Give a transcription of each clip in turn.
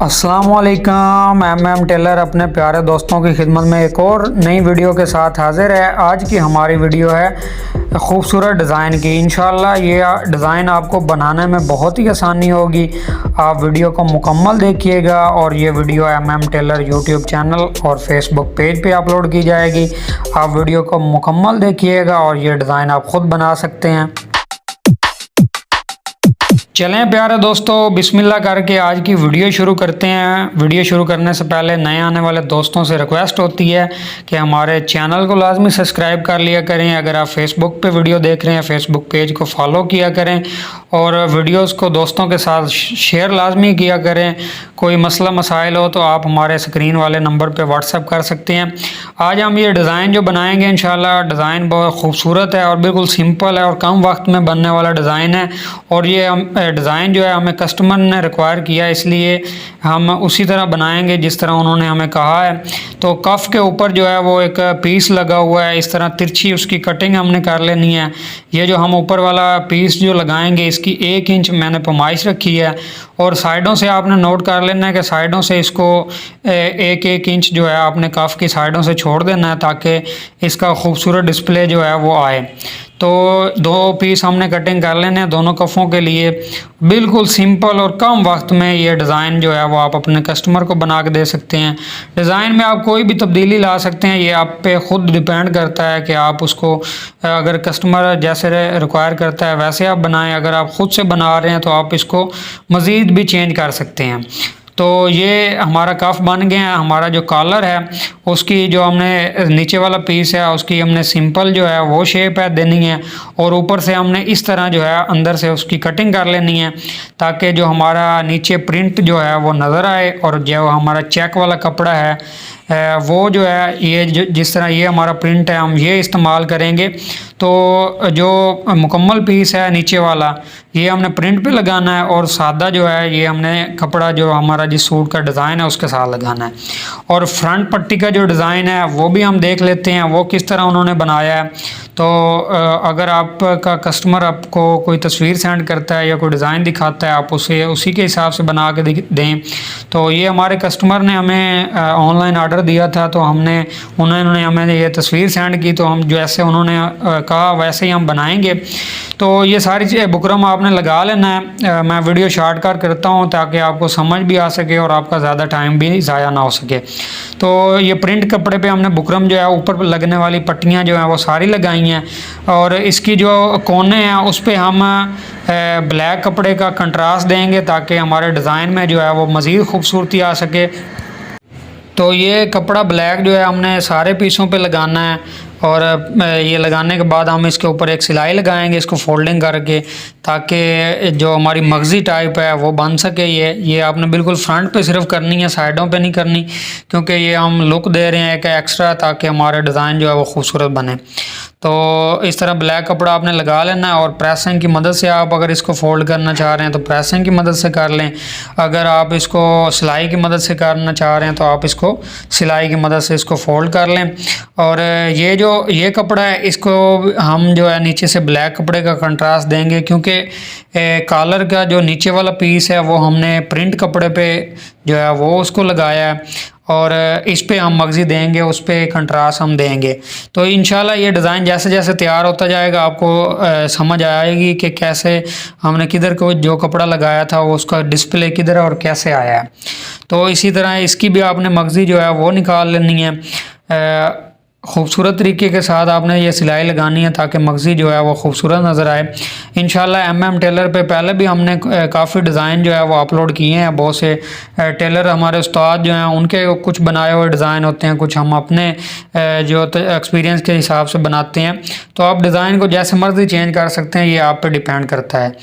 अस्सलामुअलैकुम। M Taylor अपने प्यारे दोस्तों की खिदमत में एक और नई वीडियो के साथ हाजिर है। आज की हमारी वीडियो है खूबसूरत डिज़ाइन की। इंशाल्लाह ये डिज़ाइन आपको बनाने में बहुत ही आसानी होगी। आप वीडियो को मुकम्मल देखिएगा और ये video M Taylor YouTube channel और फेसबुक पेज पे अपलोड की जाएगी। आप वीडियो को मुकम्मल देखिएगा और ये डिज़ाइन आप ख़ुद बना सकते हैं। चलें प्यारे दोस्तों, बिस्मिल्लाह करके आज की वीडियो शुरू करते हैं। वीडियो शुरू करने से पहले नए आने वाले दोस्तों से रिक्वेस्ट होती है कि हमारे चैनल को लाजमी सब्सक्राइब कर लिया करें। अगर आप फेसबुक पे वीडियो देख रहे हैं, फेसबुक पेज को फॉलो किया करें और वीडियोस को दोस्तों के साथ शेयर लाजमी किया करें। कोई मसला मसाइल हो तो आप हमारे स्क्रीन वाले नंबर पर व्हाट्सअप कर सकते हैं। आज हम ये डिज़ाइन जो बनाएँगे इंशाल्लाह, डिज़ाइन बहुत खूबसूरत है और बिल्कुल सिंपल है और कम वक्त में बनने वाला डिज़ाइन है। और ये डिज़ाइन जो है हमें कस्टमर ने रिक्वायर किया, इसलिए हम उसी तरह बनाएंगे जिस तरह उन्होंने हमें कहा है। तो कफ़ के ऊपर जो है वो एक पीस लगा हुआ है, इस तरह तिरछी उसकी कटिंग हमने कर लेनी है। ये जो हम ऊपर वाला पीस जो लगाएंगे इसकी 1 इंच मैंने पैमाइश रखी है और साइडों से आपने नोट कर लेना है कि साइडों से इसको 1-1 इंच जो है आपने कफ़ की साइडों से छोड़ देना है ताकि इसका खूबसूरत डिस्प्ले जो है वो आए। तो 2 पीस हमने कटिंग कर लेने हैं दोनों कफ़ों के लिए। बिल्कुल सिंपल और कम वक्त में ये डिज़ाइन जो है वो आप अपने कस्टमर को बना के दे सकते हैं। डिज़ाइन में आप कोई भी तब्दीली ला सकते हैं, ये आप पे ख़ुद डिपेंड करता है कि आप उसको अगर कस्टमर जैसे रिक्वायर करता है वैसे आप बनाएं। अगर आप ख़ुद से बना रहे हैं तो आप इसको मज़ीद भी चेंज कर सकते हैं। तो ये हमारा कफ़ बन गया है। हमारा जो कॉलर है उसकी जो हमने नीचे वाला पीस है उसकी हमने सिंपल जो है वो शेप है देनी है और ऊपर से हमने इस तरह जो है अंदर से उसकी कटिंग कर लेनी है ताकि जो हमारा नीचे प्रिंट जो है वो नज़र आए। और जो हमारा चेक वाला कपड़ा है वो जो है ये जिस तरह ये हमारा प्रिंट है हम ये इस्तेमाल करेंगे। तो जो मुकम्मल पीस है नीचे वाला ये हमने प्रिंट पे लगाना है और सादा जो है ये हमने कपड़ा जो हमारा जिस सूट का डिज़ाइन है उसके साथ लगाना है। और फ्रंट पट्टी का जो डिज़ाइन है वो भी हम देख लेते हैं वो किस तरह उन्होंने बनाया है। तो अगर आपका कस्टमर आपको कोई तस्वीर सेंड करता है या कोई डिज़ाइन दिखाता है आप उसे उसी के हिसाब से बना के दें। तो ये हमारे कस्टमर ने हमें ऑनलाइन ऑर्डर दिया था तो उन्होंने हमें ये तस्वीर सेंड की तो हम जैसे उन्होंने कहा वैसे ही हम बनाएंगे। तो ये सारी चीज़ें बुकरम आपने लगा लेना है। मैं वीडियो शॉर्टकट करता हूँ ताकि आपको समझ भी आ सके और आपका ज़्यादा टाइम भी ज़ाया ना हो सके। तो ये प्रिंट कपड़े पे हमने बुकरम जो है ऊपर लगने वाली पट्टियाँ जो हैं वो सारी लगाई हैं और इसकी जो कोने हैं उस पर हम ब्लैक कपड़े का कंट्रास्ट देंगे ताकि हमारे डिज़ाइन में जो है वो मज़ीद खूबसूरती आ सके। तो ये कपड़ा ब्लैक जो है हमने सारे पीसों पे लगाना है और ये लगाने के बाद हम इसके ऊपर एक सिलाई लगाएंगे इसको फोल्डिंग करके ताकि जो हमारी मगज़ी टाइप है वो बन सके। ये आपने बिल्कुल फ्रंट पे सिर्फ करनी है, साइडों पे नहीं करनी, क्योंकि ये हम लुक दे रहे हैं एक एक्स्ट्रा ताकि हमारा डिज़ाइन जो है वो खूबसूरत बने। तो इस तरह ब्लैक कपड़ा आपने लगा लेना है और प्रेसिंग की मदद से आप अगर इसको फोल्ड करना चाह रहे हैं तो प्रेसिंग की मदद से कर लें। अगर आप इसको सिलाई की मदद से करना चाह रहे हैं तो आप इसको सिलाई की मदद से इसको फोल्ड कर लें। और ये कपड़ा है इसको हम जो है नीचे से ब्लैक कपड़े का कंट्रास्ट देंगे क्योंकि कॉलर का जो नीचे वाला पीस है वो हमने प्रिंट कपड़े पे जो है वो उसको लगाया है और इस पे हम मगज़ी देंगे, उस पे कंट्रास्ट हम देंगे। तो इंशाल्लाह ये डिज़ाइन जैसे जैसे तैयार होता जाएगा आपको समझ आएगी कि कैसे हमने किधर को जो कपड़ा लगाया था वो उसका डिस्प्ले किधर और कैसे आया है। तो इसी तरह इसकी भी आपने मगज़ी जो है वो निकाल लेनी है। खूबसूरत तरीके के साथ आपने ये सिलाई लगानी है ताकि मगज़ी जो है वो खूबसूरत नज़र आए। इंशाल्लाह एम टेलर पे पहले भी हमने काफ़ी डिज़ाइन जो है वो अपलोड किए हैं। बहुत से टेलर हमारे उस्ताद जो हैं उनके कुछ बनाए हुए डिज़ाइन होते हैं, कुछ हम अपने जो एक्सपीरियंस के हिसाब से बनाते हैं। तो आप डिज़ाइन को जैसे मर्ज़ी चेंज कर सकते हैं, ये आप पे डिपेंड करता है।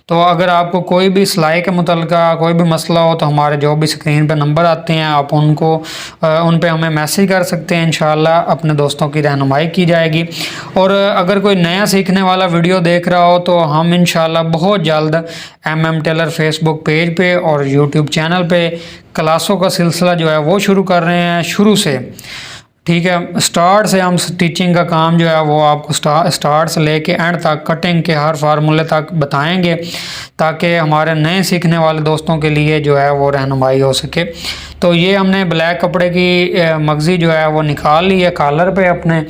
तो अगर आपको कोई भी सिलाई के मुतल्लिक़ कोई भी मसला हो तो हमारे जो भी स्क्रीन पे नंबर आते हैं आप उन पे हमें मैसेज कर सकते हैं। इंशाल्लाह अपने दोस्तों की रहनुमाई की जाएगी। और अगर कोई नया सीखने वाला वीडियो देख रहा हो तो हम इंशाल्लाह बहुत जल्द एम टेलर फेसबुक पेज पे और यूट्यूब चैनल पे क्लासों का सिलसिला जो है वो शुरू कर रहे हैं शुरू से। ठीक है। स्टार्ट से हम स्टिचिंग का काम जो है वो आपको स्टार्ट से लेके एंड तक कटिंग के हर फार्मूले तक बताएंगे, ताकि हमारे नए सीखने वाले दोस्तों के लिए जो है वो रहनुमाई हो सके। तो ये हमने ब्लैक कपड़े की मगज़ी जो है वो निकाल ली है कॉलर पे अपने,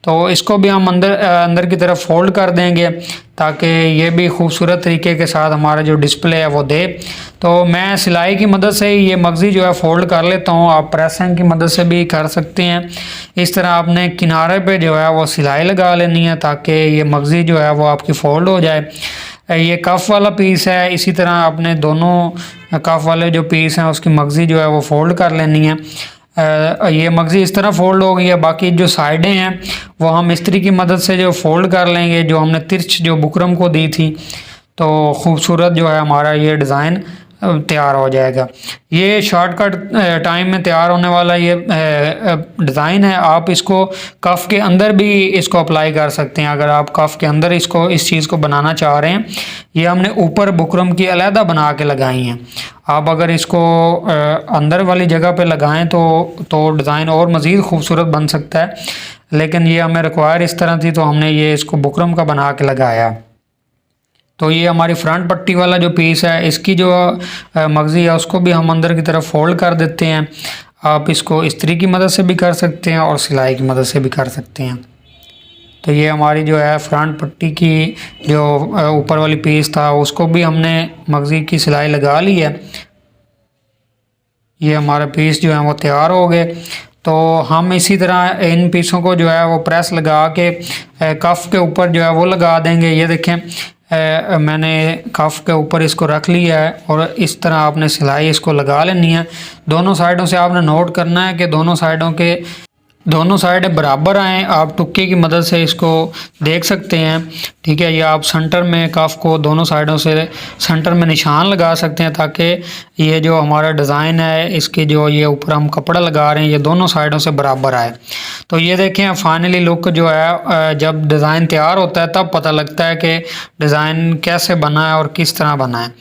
तो इसको भी हम अंदर की तरफ फोल्ड कर देंगे ताकि ये भी खूबसूरत तरीके के साथ हमारा जो डिस्प्ले है वो दे। तो मैं सिलाई की मदद से ही ये मगज़ी जो है फ़ोल्ड कर लेता हूँ, आप प्रेसिंग की मदद से भी कर सकते हैं। इस तरह आपने किनारे पे जो है वो सिलाई लगा लेनी है ताकि ये मगज़ी जो है वो आपकी फ़ोल्ड हो जाए। ये कफ़ वाला पीस है, इसी तरह आपने दोनों कफ़ वाले जो पीस हैं उसकी मगज़ी जो है वो फ़ोल्ड कर लेनी है। ये मगज़ी इस तरह फ़ोल्ड हो गई है, बाकी जो साइडें हैं वो हम इस्त्री की मदद से जो फ़ोल्ड कर लेंगे, जो हमने तिरछ जो बुकरम को दी थी। तो खूबसूरत जो है हमारा ये डिज़ाइन तैयार हो जाएगा। ये शॉर्टकट टाइम में तैयार होने वाला ये डिज़ाइन है। आप इसको कफ़ के अंदर भी इसको अप्लाई कर सकते हैं, अगर आप कफ़ के अंदर इसको इस चीज़ को बनाना चाह रहे हैं। ये हमने ऊपर बुकरम की अलहदा बना के लगाई हैं। आप अगर इसको अंदर वाली जगह पे लगाएं तो डिज़ाइन और मज़ीद खूबसूरत बन सकता है, लेकिन ये हमें रिक्वायर इस तरह थी तो हमने ये इसको बुकरम का बना के लगाया। तो ये हमारी फ्रंट पट्टी वाला जो पीस है, इसकी जो मगज़ी है उसको भी हम अंदर की तरफ फोल्ड कर देते हैं। आप इसको इस्त्री की मदद से भी कर सकते हैं और सिलाई की मदद से भी कर सकते हैं। तो ये हमारी जो है फ्रंट पट्टी की जो ऊपर वाली पीस था उसको भी हमने मगज़ी की सिलाई लगा ली है। ये हमारा पीस जो है वो तैयार हो गए। तो हम इसी तरह इन पीसों को जो है वो प्रेस लगा के कफ़ के ऊपर जो है वो लगा देंगे। ये देखें मैंने कफ़ के ऊपर इसको रख लिया है और इस तरह आपने सिलाई इसको लगा लेनी है। दोनों साइडों से आपने नोट करना है कि दोनों साइड बराबर आएँ। आप टुक्के की मदद से इसको देख सकते हैं, ठीक है। या आप सेंटर में कफ़ को दोनों साइडों से सेंटर में निशान लगा सकते हैं ताकि ये जो हमारा डिज़ाइन है इसके जो ये ऊपर हम कपड़ा लगा रहे हैं ये दोनों साइडों से बराबर आए। तो ये देखें फाइनली लुक जो है जब डिज़ाइन तैयार होता है तब पता लगता है कि डिज़ाइन कैसे बना है और किस तरह बना है।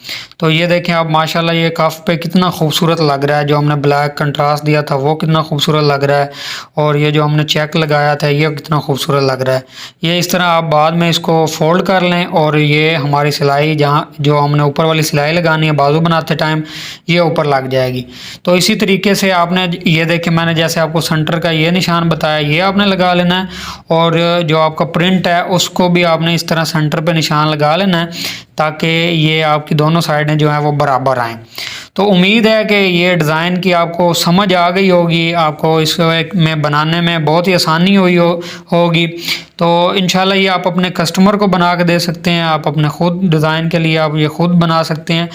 तो ये देखें आप माशाल्लाह ये कफ़ पे कितना खूबसूरत लग रहा है। जो हमने ब्लैक कंट्रास्ट दिया था वो कितना खूबसूरत लग रहा है और ये जो हमने चेक लगाया था ये कितना खूबसूरत लग रहा है। ये इस तरह आप बाद में इसको फोल्ड कर लें और ये हमारी सिलाई जहाँ जो हमने ऊपर वाली सिलाई लगानी है बाजू बनाते टाइम ये ऊपर लग जाएगी। तो इसी तरीके से आपने ये देखें मैंने जैसे आपको सेंटर का ये निशान बताया ये आपने लगा लेना है और जो आपका प्रिंट है उसको भी आपने इस तरह सेंटर पे निशान लगा लेना है ताकि ये आपकी दोनों साइडें जो हैं वो बराबर आएँ। तो उम्मीद है कि ये डिज़ाइन की आपको समझ आ गई होगी, आपको इसमें बनाने में बहुत ही आसानी होगी। तो इंशाल्लाह ये आप अपने कस्टमर को बना के दे सकते हैं, आप अपने ख़ुद डिज़ाइन के लिए आप ये ख़ुद बना सकते हैं।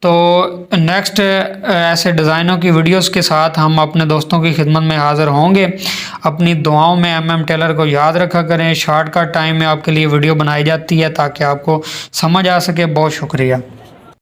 तो नेक्स्ट ऐसे डिज़ाइनों की वीडियोस के साथ हम अपने दोस्तों की खिदमत में हाज़िर होंगे। अपनी दुआओं में MM टेलर को याद रखा करें। शॉर्टकट टाइम में आपके लिए वीडियो बनाई जाती है ताकि आपको समझ आ सके। बहुत शुक्रिया।